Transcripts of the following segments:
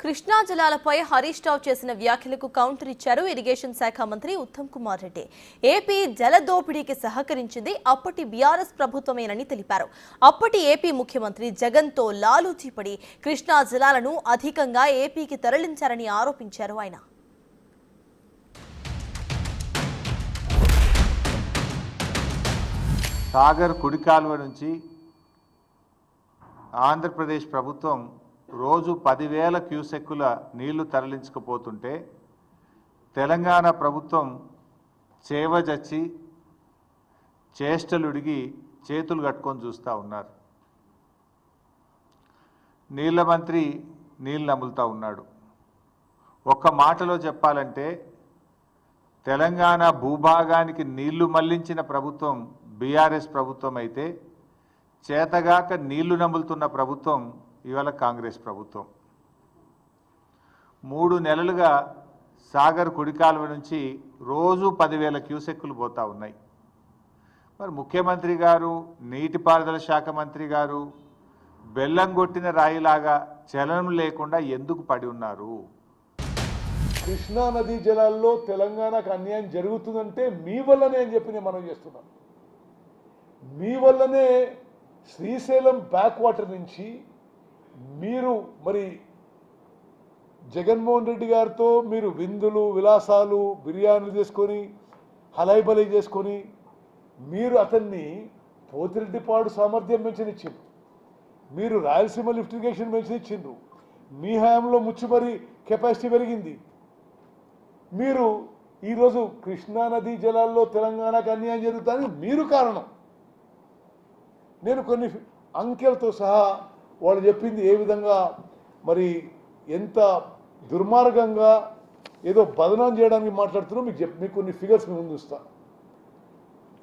కృష్ణా జలాలపై హరీష్ రావు చేసిన వ్యాఖ్యలకు కౌంటర్ ఇచ్చారు ఇరిగేషన్ శాఖ మంత్రి ఉత్తమ్ కుమార్ రెడ్డి. ఏపీ జల దోపిడీకి సహకరించింది అప్పటి బీఆర్ఎస్ ప్రభుత్వమేనని తెలిపారు. అప్పటి ఏపీ ముఖ్యమంత్రి జగన్తో లాలూచీపడి కృష్ణా జలాలను అధికంగా ఏపీకి తరలించారని ఆరోపించారు ఆయన. సాగర్ కుడి కాలువ నుంచి ఆంధ్రప్రదేశ్ ప్రభుత్వం రోజు 10,000 క్యూసెక్కుల నీళ్లు తరలించకపోతుంటే తెలంగాణ ప్రభుత్వం చేవజచ్చి చేష్టలుడిగి చేతులు కట్టుకొని చూస్తూ ఉన్నారు. నీళ్ల మంత్రి నీళ్ళు నములుతూ ఉన్నాడు. ఒక్క మాటలో చెప్పాలంటే తెలంగాణ భూభాగానికి నీళ్లు మళ్లించిన ప్రభుత్వం బీఆర్ఎస్ ప్రభుత్వం అయితే చేతగాక నీళ్లు నములుతున్న ప్రభుత్వం ఇవాళ కాంగ్రెస్ ప్రభుత్వం. 3 నెలలుగా సాగర్ కుడికాలువ నుంచి రోజు 10,000 క్యూసెక్కులు పోతా ఉన్నాయి. మరి ముఖ్యమంత్రి గారు, నీటిపారుదల శాఖ మంత్రి గారు బెల్లం కొట్టిన రాయిలాగా చలనం లేకుండా ఎందుకు పడి ఉన్నారు? కృష్ణా నదీ జలాల్లో తెలంగాణకు అన్యాయం జరుగుతుందంటే మీ వల్లనే అని చెప్పి నేను మనం చేస్తున్నాం. మీ వల్లనే శ్రీశైలం బ్యాక్ వాటర్ నుంచి మీరు మరి జగన్మోహన్ రెడ్డి గారితో మీరు విందులు విలాసాలు బిర్యానీలు చేసుకొని హలైబలై చేసుకొని మీరు అతన్ని పోతిరెడ్డిపాడు సామర్థ్యం పెంచనిచ్చిండ్రు, మీరు రాయలసీమ లిఫ్ట్ ఇరిగేషన్ పెంచనిచ్చిండ్రు, మీ హయాంలో ముచ్చుమరి కెపాసిటీ పెరిగింది. మీరు ఈరోజు కృష్ణా నదీ జలాల్లో తెలంగాణకు అన్యాయం జరుగుతుందని మీరు కారణం. నేను కొన్ని అంకెలతో సహా వాళ్ళు చెప్పింది ఏ విధంగా మరి ఎంత దుర్మార్గంగా ఏదో బదనాం చేయడానికి మాట్లాడుతున్నా మీకు కొన్ని ఫిగర్స్ ముందు ఇస్తా.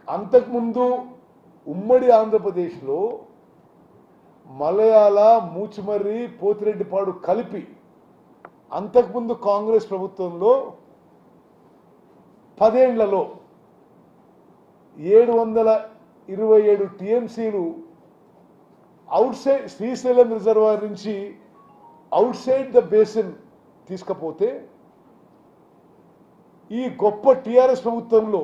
అంతకుముందు ఉమ్మడి ఆంధ్రప్రదేశ్లో మలయాళ, మూచిమర్రి, పోతిరెడ్డిపాడు కలిపి అంతకుముందు కాంగ్రెస్ ప్రభుత్వంలో 10 ఏళ్లలో 727 టీఎంసీలు అవుట్ సైడ్ శ్రీశైలం రిజర్వాయర్ నుంచి అవుట్ సైడ్ ద బేసిన్ తీసుకపోతే ఈ గొప్ప టీఆర్ఎస్ ప్రభుత్వంలో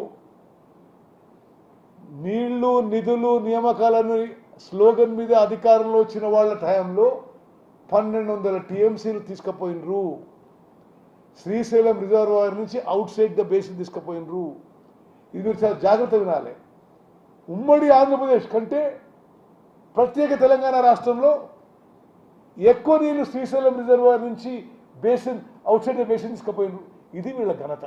నీళ్లు నిధులు నియామకాలను స్లోగన్ మీద అధికారంలో వచ్చిన వాళ్ళ టైంలో 1,200 టీఎంసీలు తీసుకుపోయినరు. శ్రీశైలం రిజర్వాయర్ నుంచి అవుట్ సైడ్ ద బేసిన్ తీసుకుపోయినరు. ఇది మీరు చాలా జాగ్రత్త వినాలి. ఉమ్మడి ఆంధ్రప్రదేశ్ కంటే ప్రత్యేక తెలంగాణ రాష్ట్రంలో ఎక్కువ నీళ్లు శ్రీశైలం రిజర్వాయర్ నుంచి basin outside the basin తీసుకుపోయినరు. ఇది వీళ్ళ ఘనత.